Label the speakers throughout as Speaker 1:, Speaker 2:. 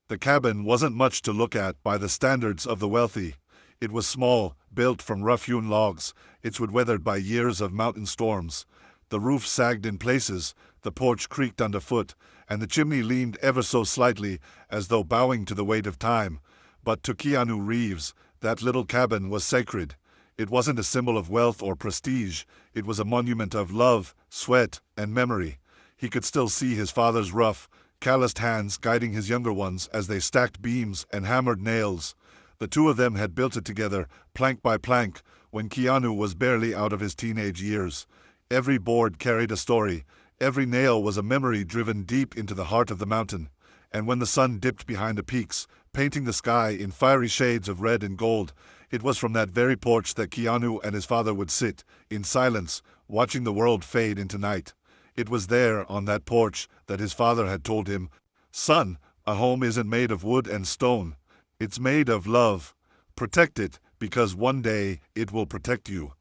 Speaker 1: The cabin wasn't much to look at by the standards of the wealthy. It was small, built from rough-hewn logs, its wood weathered by years of mountain storms. The roof sagged in places, the porch creaked underfoot, and the chimney leaned ever so slightly, as though bowing to the weight of time. But to Keanu Reeves, that little cabin was sacred. It wasn't a symbol of wealth or prestige. It was a monument of love, sweat, and memory. He could still see his father's rough, calloused hands guiding his younger ones as they stacked beams and hammered nails. The two of them had built it together, plank by plank, when Keanu was barely out of his teenage years. Every board carried a story. Every nail was a memory driven deep into the heart of the mountain. And when the sun dipped behind the peaks, painting the sky in fiery shades of red and gold, it was from that very porch that Keanu and his father would sit, in silence, watching the world fade into night. It was there, on that porch, that his father had told him, "Son, a home isn't made of wood and stone. It's made of love. Protect it, because one day it will protect you."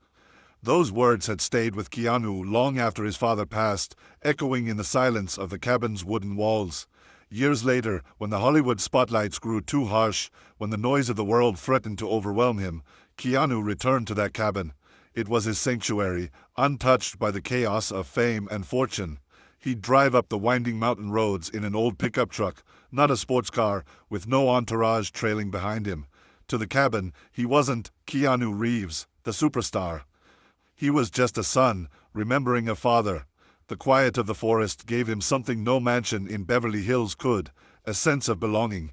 Speaker 1: Those words had stayed with Keanu long after his father passed, echoing in the silence of the cabin's wooden walls. Years later, when the Hollywood spotlights grew too harsh, when the noise of the world threatened to overwhelm him, Keanu returned to that cabin. It was his sanctuary, untouched by the chaos of fame and fortune. He'd drive up the winding mountain roads in an old pickup truck, not a sports car, with no entourage trailing behind him. To the cabin, he wasn't Keanu Reeves, the superstar. He was just a son, remembering a father. The quiet of the forest gave him something no mansion in Beverly Hills could, a sense of belonging.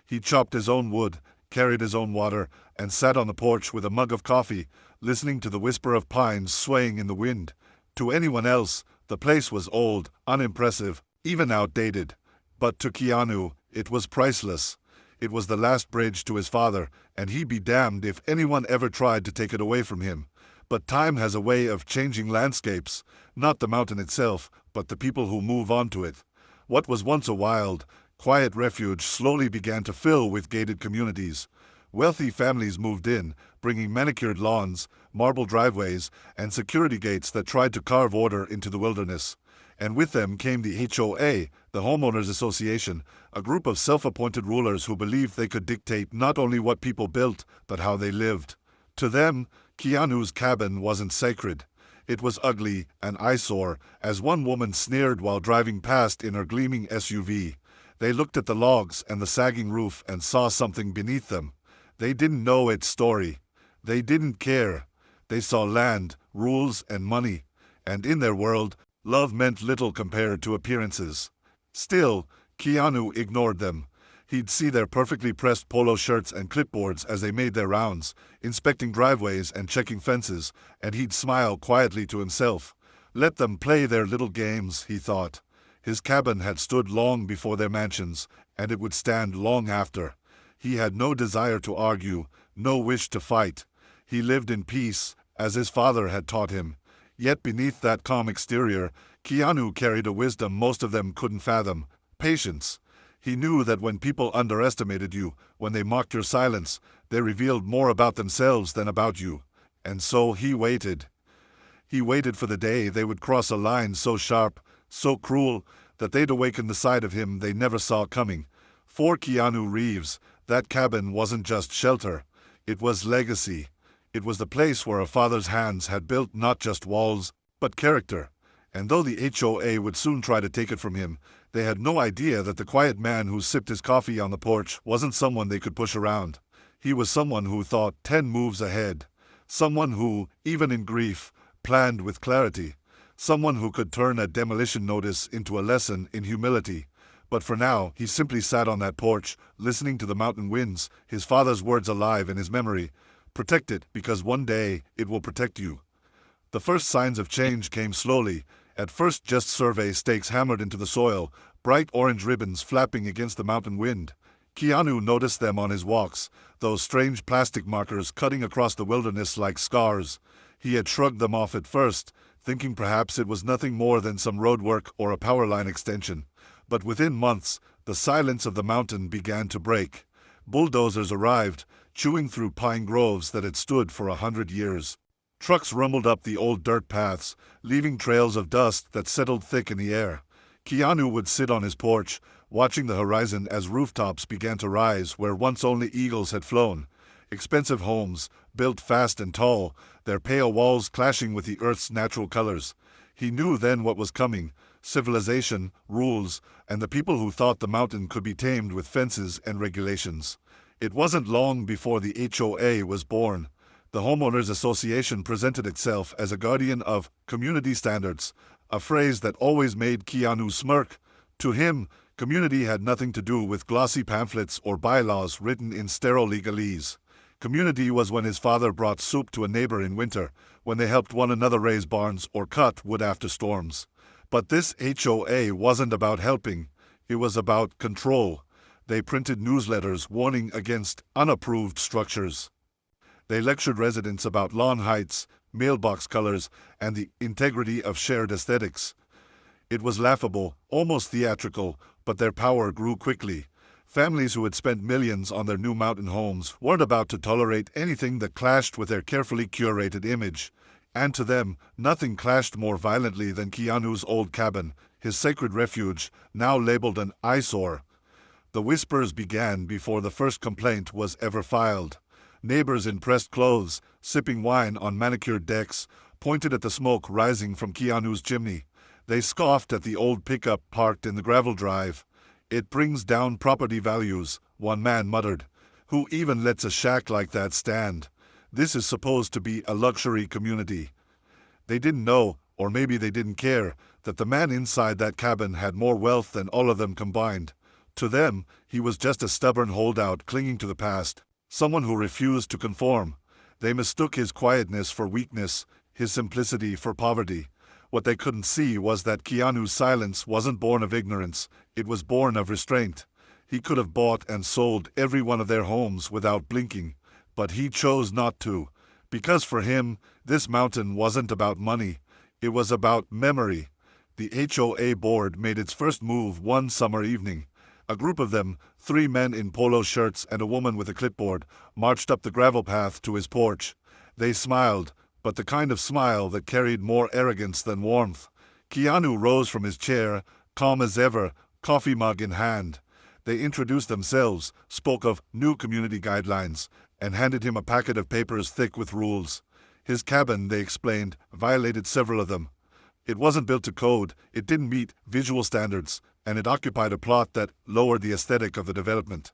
Speaker 1: He chopped his own wood, carried his own water, and sat on the porch with a mug of coffee, listening to the whisper of pines swaying in the wind. To anyone else, the place was old, unimpressive, even outdated. But to Keanu, it was priceless. It was the last bridge to his father, and he'd be damned if anyone ever tried to take it away from him. But time has a way of changing landscapes, not the mountain itself, but the people who move onto it. What was once a wild, quiet refuge slowly began to fill with gated communities. Wealthy families moved in, bringing manicured lawns, marble driveways, and security gates that tried to carve order into the wilderness. And with them came the HOA, the Homeowners Association, a group of self-appointed rulers who believed they could dictate not only what people built, but how they lived. To them, Keanu's cabin wasn't sacred. It was ugly, an eyesore, as one woman sneered while driving past in her gleaming SUV. They looked at the logs and the sagging roof and saw something beneath them. They didn't know its story. They didn't care. They saw land, rules, and money. And in their world, love meant little compared to appearances. Still, Keanu ignored them. He'd see their perfectly pressed polo shirts and clipboards as they made their rounds, inspecting driveways and checking fences, and he'd smile quietly to himself. Let them play their little games, he thought. His cabin had stood long before their mansions, and it would stand long after. He had no desire to argue, no wish to fight. He lived in peace, as his father had taught him. Yet beneath that calm exterior, Keanu carried a wisdom most of them couldn't fathom: patience. He knew that when people underestimated you, when they mocked your silence, they revealed more about themselves than about you. And so he waited. He waited for the day they would cross a line so sharp, so cruel, that they'd awaken the side of him they never saw coming. For Keanu Reeves, that cabin wasn't just shelter. It was legacy. It was the place where a father's hands had built not just walls, but character. And though the HOA would soon try to take it from him, they had no idea that the quiet man who sipped his coffee on the porch wasn't someone they could push around. He was someone who thought 10 moves ahead. Someone who, even in grief, planned with clarity. Someone who could turn a demolition notice into a lesson in humility. But for now, he simply sat on that porch, listening to the mountain winds, his father's words alive in his memory. Protect it, because one day it will protect you. The first signs of change came slowly. At first just survey stakes hammered into the soil, bright orange ribbons flapping against the mountain wind. Keanu noticed them on his walks, those strange plastic markers cutting across the wilderness like scars. He had shrugged them off at first, thinking perhaps it was nothing more than some roadwork or a power line extension. But within months, the silence of the mountain began to break. Bulldozers arrived, chewing through pine groves that had stood for 100 years. Trucks rumbled up the old dirt paths, leaving trails of dust that settled thick in the air. Keanu would sit on his porch, watching the horizon as rooftops began to rise where once only eagles had flown. Expensive homes, built fast and tall, their pale walls clashing with the earth's natural colors. He knew then what was coming: civilization, rules, and the people who thought the mountain could be tamed with fences and regulations. It wasn't long before the HOA was born. The Homeowners Association presented itself as a guardian of community standards, a phrase that always made Keanu smirk. To him, community had nothing to do with glossy pamphlets or bylaws written in sterile legalese. Community was when his father brought soup to a neighbor in winter, when they helped one another raise barns or cut wood after storms. But this HOA wasn't about helping, it was about control. They printed newsletters warning against unapproved structures. They lectured residents about lawn heights, mailbox colors, and the integrity of shared aesthetics. It was laughable, almost theatrical, but their power grew quickly. Families who had spent millions on their new mountain homes weren't about to tolerate anything that clashed with their carefully curated image. And to them, nothing clashed more violently than Keanu's old cabin, his sacred refuge, now labeled an eyesore. The whispers began before the first complaint was ever filed. Neighbors in pressed clothes, sipping wine on manicured decks, pointed at the smoke rising from Keanu's chimney. They scoffed at the old pickup parked in the gravel drive. "It brings down property values," one man muttered. "Who even lets a shack like that stand? This is supposed to be a luxury community." They didn't know, or maybe they didn't care, that the man inside that cabin had more wealth than all of them combined. To them, he was just a stubborn holdout clinging to the past, someone who refused to conform. They mistook his quietness for weakness, his simplicity for poverty. What they couldn't see was that Keanu's silence wasn't born of ignorance, it was born of restraint. He could have bought and sold every one of their homes without blinking, but he chose not to. Because for him, this mountain wasn't about money, it was about memory. The HOA board made its first move one summer evening. A group of them, 3 men in polo shirts and a woman with a clipboard, marched up the gravel path to his porch. They smiled, but the kind of smile that carried more arrogance than warmth. Keanu rose from his chair, calm as ever, coffee mug in hand. They introduced themselves, spoke of new community guidelines, and handed him a packet of papers thick with rules. His cabin, they explained, violated several of them. It wasn't built to code, it didn't meet visual standards, and it occupied a plot that lowered the aesthetic of the development.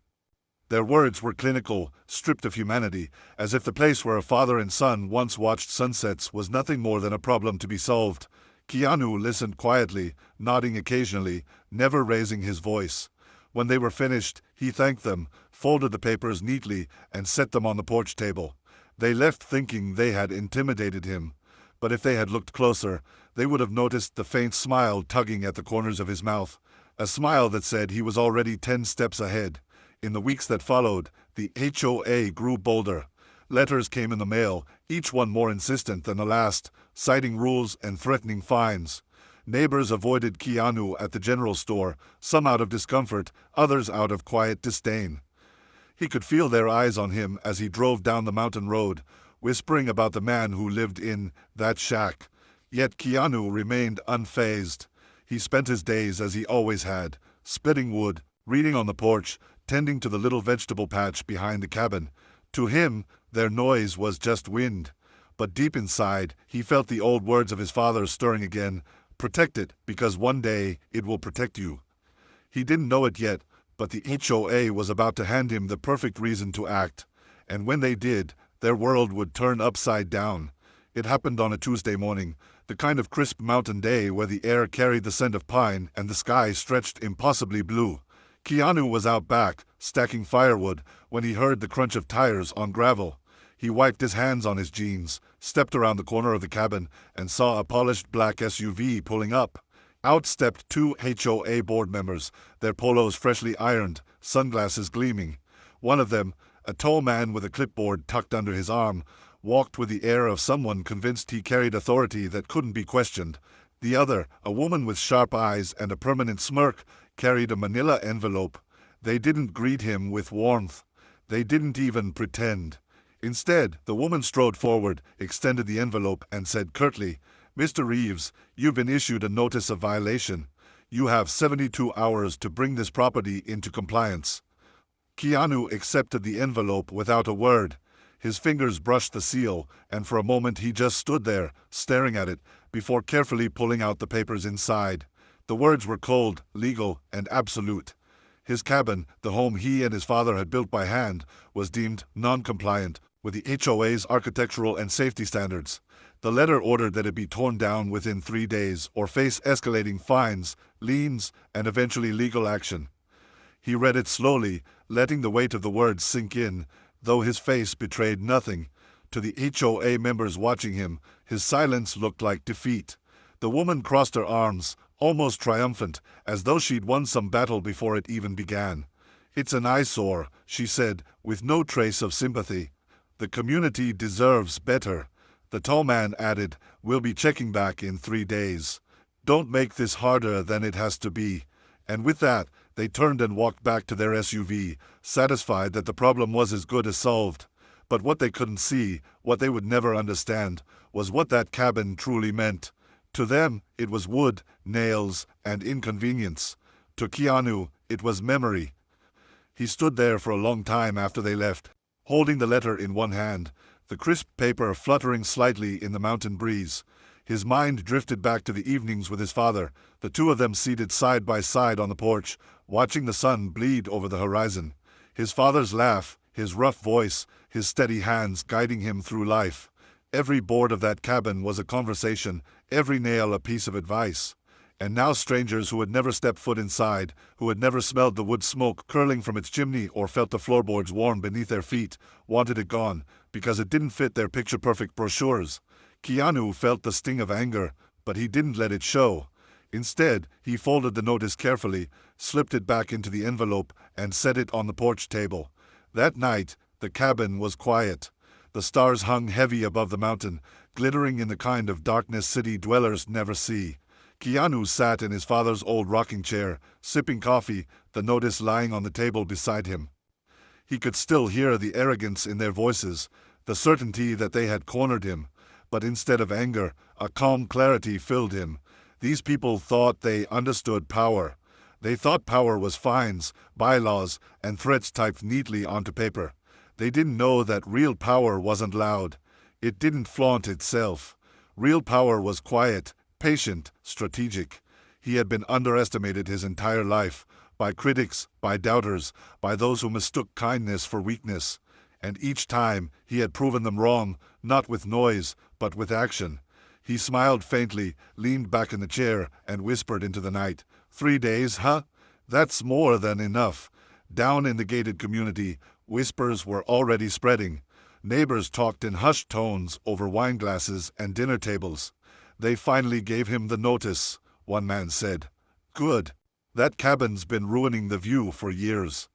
Speaker 1: Their words were clinical, stripped of humanity, as if the place where a father and son once watched sunsets was nothing more than a problem to be solved. Keanu listened quietly, nodding occasionally, never raising his voice. When they were finished, he thanked them, folded the papers neatly, and set them on the porch table. They left thinking they had intimidated him. But if they had looked closer, they would have noticed the faint smile tugging at the corners of his mouth, a smile that said he was already 10 steps ahead. In the weeks that followed, the HOA grew bolder. Letters came in the mail, each one more insistent than the last, citing rules and threatening fines. Neighbors avoided Keanu at the general store, some out of discomfort, others out of quiet disdain. He could feel their eyes on him as he drove down the mountain road, whispering about the man who lived in that shack. Yet Keanu remained unfazed. He spent his days as he always had, splitting wood, reading on the porch, tending to the little vegetable patch behind the cabin. To him, their noise was just wind. But deep inside, he felt the old words of his father stirring again: "Protect it, because one day it will protect you." He didn't know it yet, but the HOA was about to hand him the perfect reason to act. And when they did, their world would turn upside down. It happened on a Tuesday morning, the kind of crisp mountain day where the air carried the scent of pine and the sky stretched impossibly blue. Keanu was out back, stacking firewood, when he heard the crunch of tires on gravel. He wiped his hands on his jeans, stepped around the corner of the cabin, and saw a polished black SUV pulling up. Out stepped 2 HOA board members, their polos freshly ironed, sunglasses gleaming. One of them, a tall man with a clipboard tucked under his arm, walked with the air of someone convinced he carried authority that couldn't be questioned. The other, a woman with sharp eyes and a permanent smirk, carried a manila envelope. They didn't greet him with warmth. They didn't even pretend. Instead, the woman strode forward, extended the envelope, and said curtly, "Mr. Reeves, you've been issued a notice of violation. You have 72 hours to bring this property into compliance. Keanu accepted the envelope without a word. His fingers brushed the seal, and for a moment he just stood there, staring at it, before carefully pulling out the papers inside. The words were cold, legal, and absolute. His cabin, the home he and his father had built by hand, was deemed non-compliant with the HOA's architectural and safety standards. The letter ordered that it be torn down within 3 days or face escalating fines, liens, and eventually legal action. He read it slowly, letting the weight of the words sink in, though his face betrayed nothing. To the HOA members watching him, his silence looked like defeat. The woman crossed her arms, almost triumphant, as though she'd won some battle before it even began. "It's an eyesore," she said, with no trace of sympathy. "The community deserves better." The tall man added, "We'll be checking back in 3 days. Don't make this harder than it has to be." And with that, they turned and walked back to their SUV, satisfied that the problem was as good as solved. But what they couldn't see, what they would never understand, was what that cabin truly meant. To them, it was wood, nails, and inconvenience. To Keanu, it was memory. He stood there for a long time after they left, holding the letter in one hand, the crisp paper fluttering slightly in the mountain breeze. His mind drifted back to the evenings with his father, the two of them seated side by side on the porch, watching the sun bleed over the horizon. His father's laugh, his rough voice, his steady hands guiding him through life. Every board of that cabin was a conversation, every nail a piece of advice. And now strangers who had never stepped foot inside, who had never smelled the wood smoke curling from its chimney or felt the floorboards warm beneath their feet, wanted it gone, because it didn't fit their picture-perfect brochures. Keanu felt the sting of anger, but he didn't let it show. Instead, he folded the notice carefully, slipped it back into the envelope, and set it on the porch table. That night, the cabin was quiet. The stars hung heavy above the mountain, glittering in the kind of darkness city dwellers never see. Keanu sat in his father's old rocking chair, sipping coffee, the notice lying on the table beside him. He could still hear the arrogance in their voices, the certainty that they had cornered him. But instead of anger, a calm clarity filled him. These people thought they understood power. They thought power was fines, bylaws, and threats typed neatly onto paper. They didn't know that real power wasn't loud. It didn't flaunt itself. Real power was quiet, patient, strategic. He had been underestimated his entire life, by critics, by doubters, by those who mistook kindness for weakness. And each time he had proven them wrong, not with noise, but with action. He smiled faintly, leaned back in the chair, and whispered into the night, 3 days, huh? That's more than enough. Down in the gated community, whispers were already spreading. Neighbors talked in hushed tones over wine glasses and dinner tables. "They finally gave him the notice," one man said. "Good. That cabin's been ruining the view for years."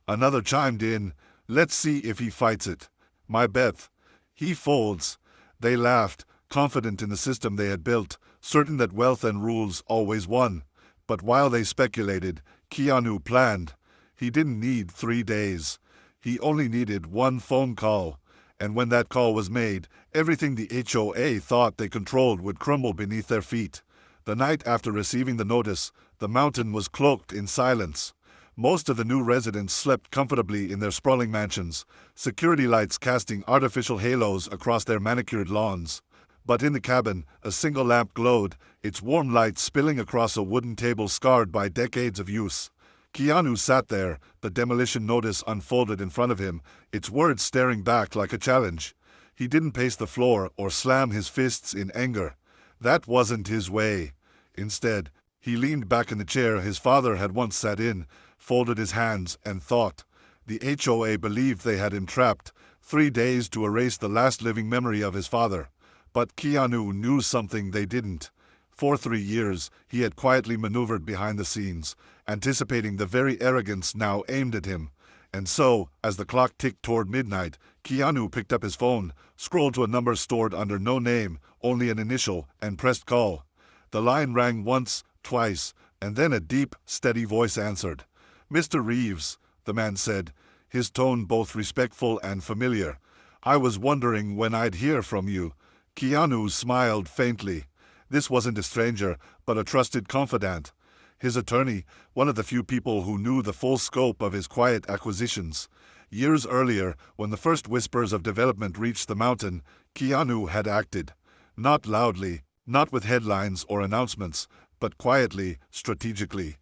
Speaker 1: Another chimed in, "Let's see if he fights it. My bet. He folds." They laughed, confident in the system they had built, certain that wealth and rules always won. But while they speculated, Keanu planned. He didn't need 3 days. He only needed one phone call. And when that call was made, everything the HOA thought they controlled would crumble beneath their feet. The night after receiving the notice, the mountain was cloaked in silence. Most of the new residents slept comfortably in their sprawling mansions, security lights casting artificial halos across their manicured lawns. But in the cabin, a single lamp glowed, its warm light spilling across a wooden table scarred by decades of use. Keanu sat there, the demolition notice unfolded in front of him, its words staring back like a challenge. He didn't pace the floor or slam his fists in anger. That wasn't his way. Instead, he leaned back in the chair his father had once sat in, folded his hands, and thought. The HOA believed they had him trapped, 3 days to erase the last living memory of his father. But Keanu knew something they didn't. For 3 years, he had quietly maneuvered behind the scenes, anticipating the very arrogance now aimed at him. And so, as the clock ticked toward midnight, Keanu picked up his phone, scrolled to a number stored under no name, only an initial, and pressed call. The line rang once, twice, and then a deep, steady voice answered. "Mr. Reeves," the man said, his tone both respectful and familiar. "I was wondering when I'd hear from you." Keanu smiled faintly. This wasn't a stranger, but a trusted confidant. His attorney, one of the few people who knew the full scope of his quiet acquisitions. Years earlier, when the first whispers of development reached the mountain, Keanu had acted. Not loudly, not with headlines or announcements, but quietly, strategically.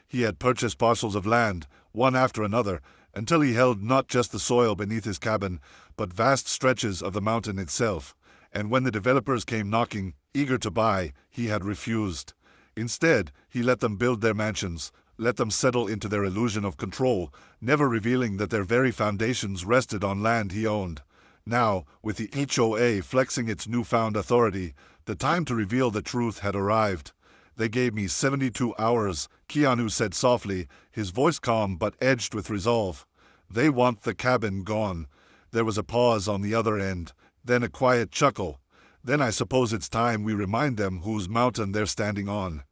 Speaker 1: He had purchased parcels of land, one after another, until he held not just the soil beneath his cabin, but vast stretches of the mountain itself. And when the developers came knocking, eager to buy, he had refused. Instead, he let them build their mansions, let them settle into their illusion of control, never revealing that their very foundations rested on land he owned. Now, with the HOA flexing its newfound authority, the time to reveal the truth had arrived. They gave me 72 hours, Keanu said softly, his voice calm but edged with resolve. They want the cabin gone. There was a pause on the other end, then a quiet chuckle. Then I suppose it's time we remind them whose mountain they're standing on.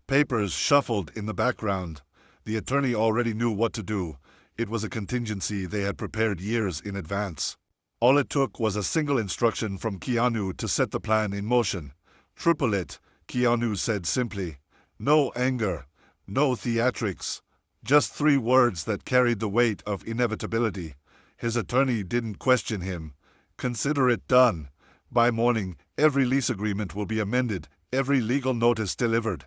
Speaker 1: Papers shuffled in the background. The attorney already knew what to do. It was a contingency they had prepared years in advance. All it took was a single instruction from Keanu to set the plan in motion. Triple it, Keanu said simply. No anger, no theatrics. Just 3 words that carried the weight of inevitability. His attorney didn't question him. Consider it done. By morning, every lease agreement will be amended, every legal notice delivered.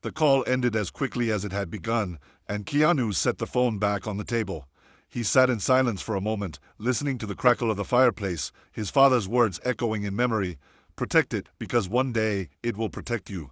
Speaker 1: The call ended as quickly as it had begun, and Keanu set the phone back on the table. He sat in silence for a moment, listening to the crackle of the fireplace, his father's words echoing in memory. Protect it, because one day it will protect you.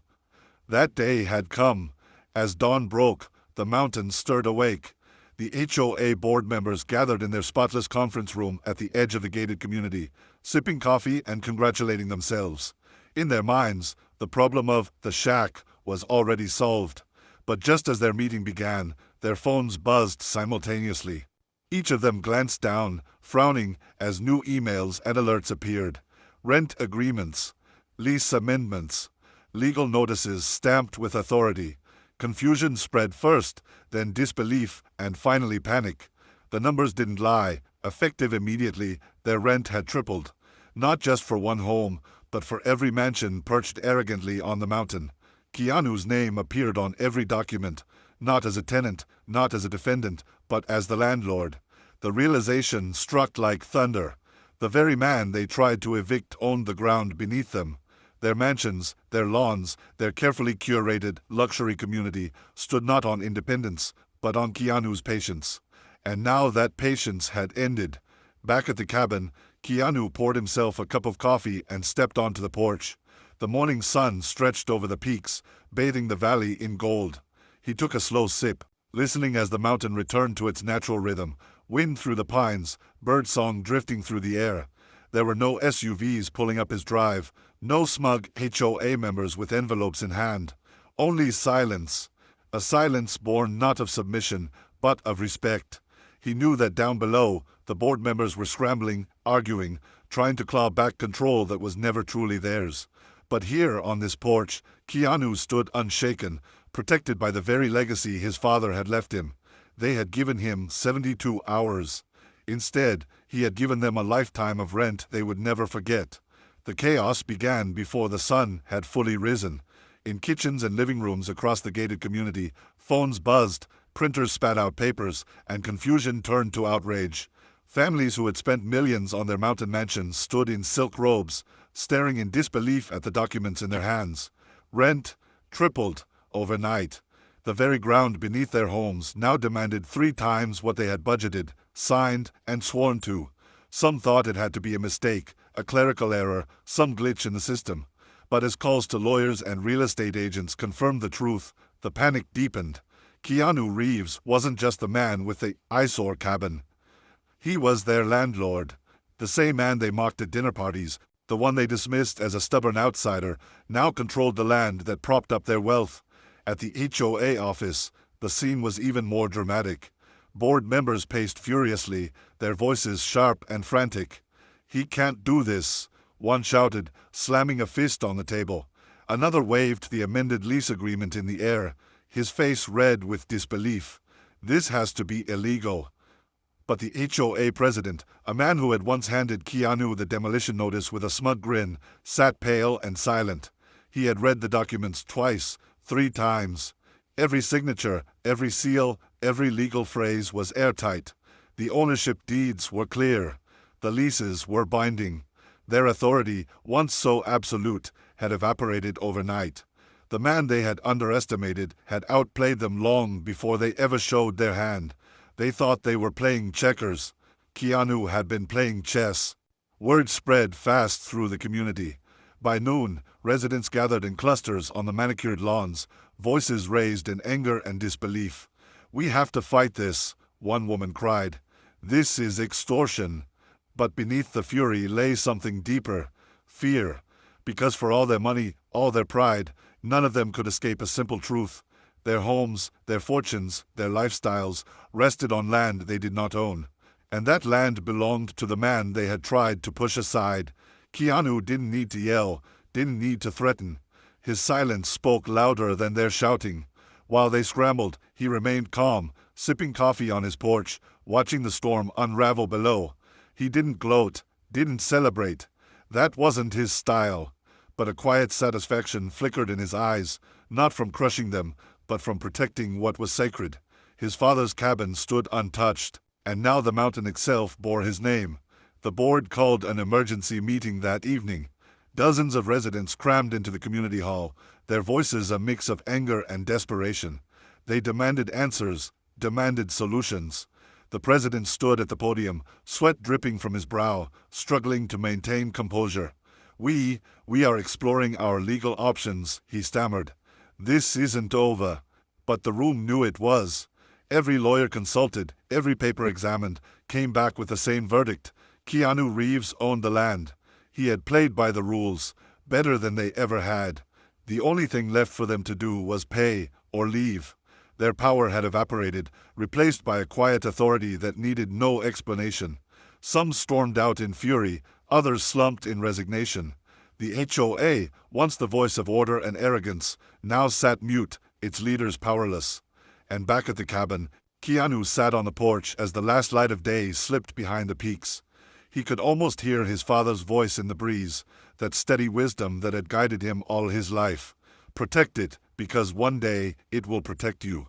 Speaker 1: That day had come. As dawn broke, the mountain stirred awake. The HOA board members gathered in their spotless conference room at the edge of the gated community, sipping coffee and congratulating themselves. In their minds, the problem of the shack was already solved. But just as their meeting began, their phones buzzed simultaneously. Each of them glanced down, frowning, as new emails and alerts appeared. Rent agreements, lease amendments, legal notices stamped with authority. Confusion spread first, then disbelief, and finally panic. The numbers didn't lie. Effective immediately, their rent had tripled. Not just for one home, but for every mansion perched arrogantly on the mountain. Keanu's name appeared on every document, not as a tenant, not as a defendant, but as the landlord. The realization struck like thunder. The very man they tried to evict owned the ground beneath them. Their mansions, their lawns, their carefully curated luxury community stood not on independence, but on Keanu's patience. And now that patience had ended. Back at the cabin, Keanu poured himself a cup of coffee and stepped onto the porch. The morning sun stretched over the peaks, bathing the valley in gold. He took a slow sip, listening as the mountain returned to its natural rhythm, wind through the pines, birdsong drifting through the air. There were no SUVs pulling up his drive, no smug HOA members with envelopes in hand. Only silence. A silence born not of submission, but of respect. He knew that down below, the board members were scrambling, arguing, trying to claw back control that was never truly theirs. But here, on this porch, Keanu stood unshaken, protected by the very legacy his father had left him. They had given him 72 hours. Instead, he had given them a lifetime of rent they would never forget. The chaos began before the sun had fully risen. In kitchens and living rooms across the gated community, phones buzzed, printers spat out papers, and confusion turned to outrage. Families who had spent millions on their mountain mansions stood in silk robes, staring in disbelief at the documents in their hands. Rent tripled overnight. The very ground beneath their homes now demanded 3 times what they had budgeted, signed, and sworn to. Some thought it had to be a mistake, a clerical error, some glitch in the system. But as calls to lawyers and real estate agents confirmed the truth, the panic deepened. Keanu Reeves wasn't just the man with the eyesore cabin. He was their landlord. The same man they mocked at dinner parties, the one they dismissed as a stubborn outsider, now controlled the land that propped up their wealth. At the HOA office, the scene was even more dramatic. Board members paced furiously, their voices sharp and frantic. "He can't do this," one shouted, slamming a fist on the table. Another waved the amended lease agreement in the air, his face red with disbelief. "This has to be illegal." But the HOA president, a man who had once handed Keanu the demolition notice with a smug grin, sat pale and silent. He had read the documents twice, 3 times. Every signature, every seal, every legal phrase was airtight. The ownership deeds were clear. The leases were binding. Their authority, once so absolute, had evaporated overnight. The man they had underestimated had outplayed them long before they ever showed their hand. They thought they were playing checkers. Keanu had been playing chess. Word spread fast through the community. By noon, residents gathered in clusters on the manicured lawns, voices raised in anger and disbelief. "We have to fight this," one woman cried. "This is extortion." But beneath the fury lay something deeper: fear. Because for all their money, all their pride, none of them could escape a simple truth. Their homes, their fortunes, their lifestyles rested on land they did not own. And that land belonged to the man they had tried to push aside. Keanu didn't need to yell, didn't need to threaten. His silence spoke louder than their shouting. While they scrambled, he remained calm, sipping coffee on his porch, watching the storm unravel below. He didn't gloat, didn't celebrate. That wasn't his style. But a quiet satisfaction flickered in his eyes, not from crushing them, but from protecting what was sacred. His father's cabin stood untouched, and now the mountain itself bore his name. The board called an emergency meeting that evening. Dozens of residents crammed into the community hall, their voices a mix of anger and desperation. They demanded answers, demanded solutions. The president stood at the podium, sweat dripping from his brow, struggling to maintain composure. We are exploring our legal options," he stammered. "This isn't over." But the room knew it was. Every lawyer consulted, every paper examined, came back with the same verdict. Keanu Reeves owned the land. He had played by the rules, better than they ever had. The only thing left for them to do was pay or leave. Their power had evaporated, replaced by a quiet authority that needed no explanation. Some stormed out in fury, others slumped in resignation. The HOA, once the voice of order and arrogance, now sat mute, its leaders powerless. And back at the cabin, Keanu sat on the porch as the last light of day slipped behind the peaks. He could almost hear his father's voice in the breeze, that steady wisdom that had guided him all his life. Protect it, because one day it will protect you.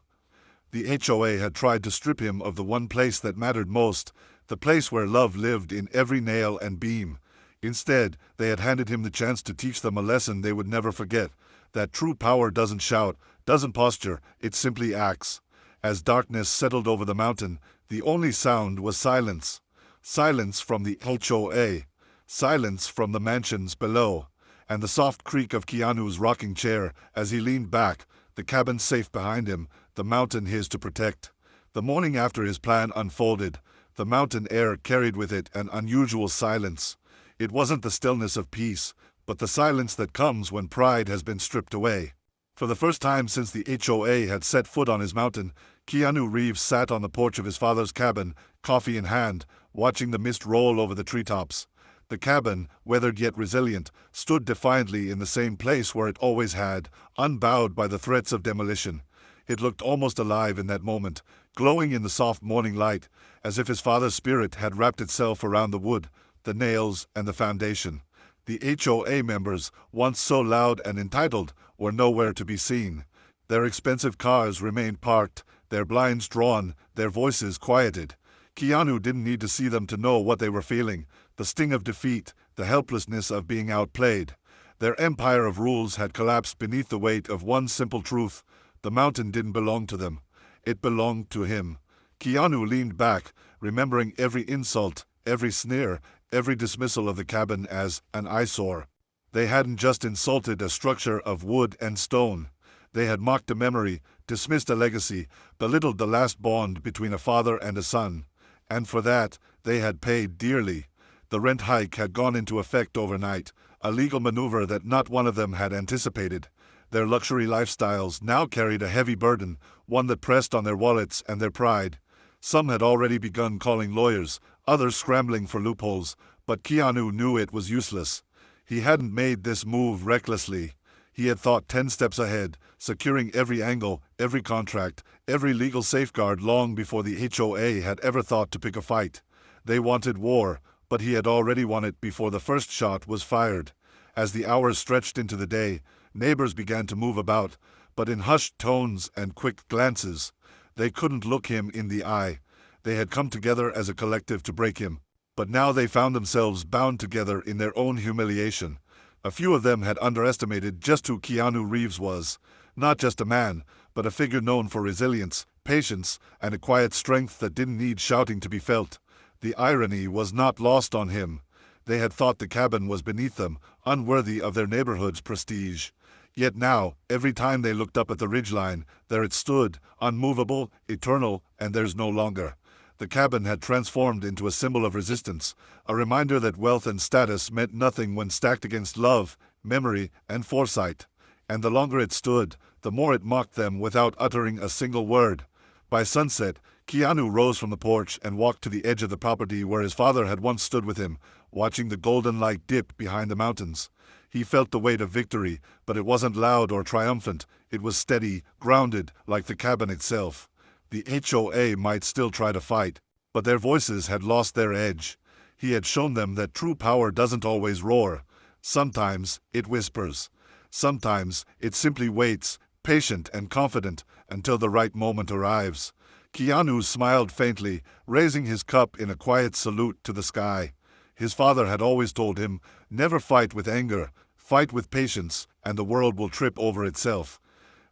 Speaker 1: The HOA had tried to strip him of the one place that mattered most, the place where love lived in every nail and beam. Instead, they had handed him the chance to teach them a lesson they would never forget, that true power doesn't shout, doesn't posture, it simply acts. As darkness settled over the mountain, the only sound was silence. Silence from the HOA, silence from the mansions below, and the soft creak of Keanu's rocking chair as he leaned back, the cabin safe behind him, the mountain his to protect. The morning after his plan unfolded, the mountain air carried with it an unusual silence. It wasn't the stillness of peace, but the silence that comes when pride has been stripped away. For the first time since the HOA had set foot on his mountain, Keanu Reeves sat on the porch of his father's cabin, coffee in hand, watching the mist roll over the treetops. The cabin, weathered yet resilient, stood defiantly in the same place where it always had, unbowed by the threats of demolition. It looked almost alive in that moment, glowing in the soft morning light, as if his father's spirit had wrapped itself around the wood, the nails, and the foundation. The HOA members, once so loud and entitled, were nowhere to be seen. Their expensive cars remained parked, their blinds drawn, their voices quieted. Keanu didn't need to see them to know what they were feeling, the sting of defeat, the helplessness of being outplayed. Their empire of rules had collapsed beneath the weight of one simple truth: the mountain didn't belong to them. It belonged to him. Keanu leaned back, remembering every insult, every sneer, every dismissal of the cabin as an eyesore. They hadn't just insulted a structure of wood and stone. They had mocked a memory, dismissed a legacy, belittled the last bond between a father and a son. And for that, they had paid dearly. The rent hike had gone into effect overnight, a legal maneuver that not one of them had anticipated. Their luxury lifestyles now carried a heavy burden, one that pressed on their wallets and their pride. Some had already begun calling lawyers, others scrambling for loopholes, but Keanu knew it was useless. He hadn't made this move recklessly. He had thought 10 steps ahead, securing every angle, every contract, every legal safeguard long before the HOA had ever thought to pick a fight. They wanted war, but he had already won it before the first shot was fired. As the hours stretched into the day, neighbors began to move about, but in hushed tones and quick glances. They couldn't look him in the eye. They had come together as a collective to break him, but now they found themselves bound together in their own humiliation. A few of them had underestimated just who Keanu Reeves was. Not just a man, but a figure known for resilience, patience, and a quiet strength that didn't need shouting to be felt. The irony was not lost on him. They had thought the cabin was beneath them, unworthy of their neighborhood's prestige. Yet now, every time they looked up at the ridgeline, there it stood, unmovable, eternal, and theirs no longer. The cabin had transformed into a symbol of resistance, a reminder that wealth and status meant nothing when stacked against love, memory, and foresight. And the longer it stood, the more it mocked them without uttering a single word. By sunset, Keanu rose from the porch and walked to the edge of the property where his father had once stood with him, watching the golden light dip behind the mountains. He felt the weight of victory, but it wasn't loud or triumphant. It was steady, grounded, like the cabin itself. The HOA might still try to fight, but their voices had lost their edge. He had shown them that true power doesn't always roar. Sometimes it whispers. Sometimes it simply waits, patient and confident, until the right moment arrives. Keanu smiled faintly, raising his cup in a quiet salute to the sky. His father had always told him, never fight with anger, fight with patience, and the world will trip over itself.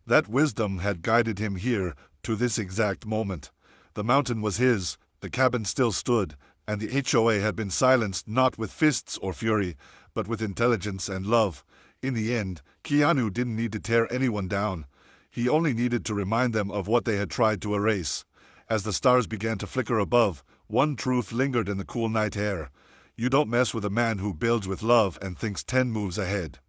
Speaker 1: That wisdom had guided him here, to this exact moment. The mountain was his, the cabin still stood, and the HOA had been silenced not with fists or fury, but with intelligence and love. In the end, Keanu didn't need to tear anyone down. He only needed to remind them of what they had tried to erase. As the stars began to flicker above, one truth lingered in the cool night air. You don't mess with a man who builds with love and thinks 10 moves ahead.